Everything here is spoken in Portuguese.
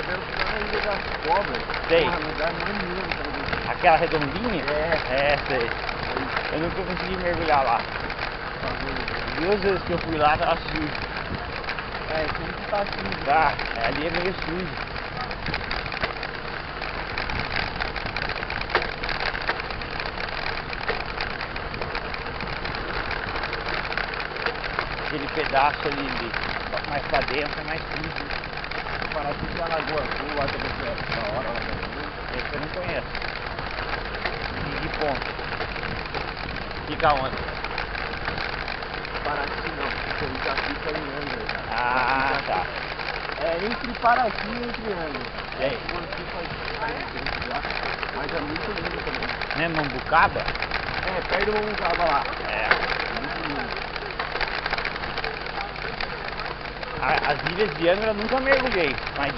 vendo que tá na Ilha das Cobras. Sei. Porra, lugar maneiro também. Aquela redondinha? É, Sei. Eu nunca consegui mergulhar lá. Duas vezes que eu fui lá, tava sujo. sempre tá assim. Tá, ali é meio sujo. Aquele pedaço ali mais pra dentro é mais sujo. Parece que a Lagoa Azul lá também é da hora. Esse eu não conheço. De ponto. Fica onde? Paraty não, porque ele já fica em Angra já. Ah, tá. É entre Paraty e entre Angra. Sei. Quando fica lá, mas é muito lindo também. Né, Mambucaba? Perto do Mambucaba lá. É. Muito lindo. As ilhas de Angra eu nunca mergulhei, mas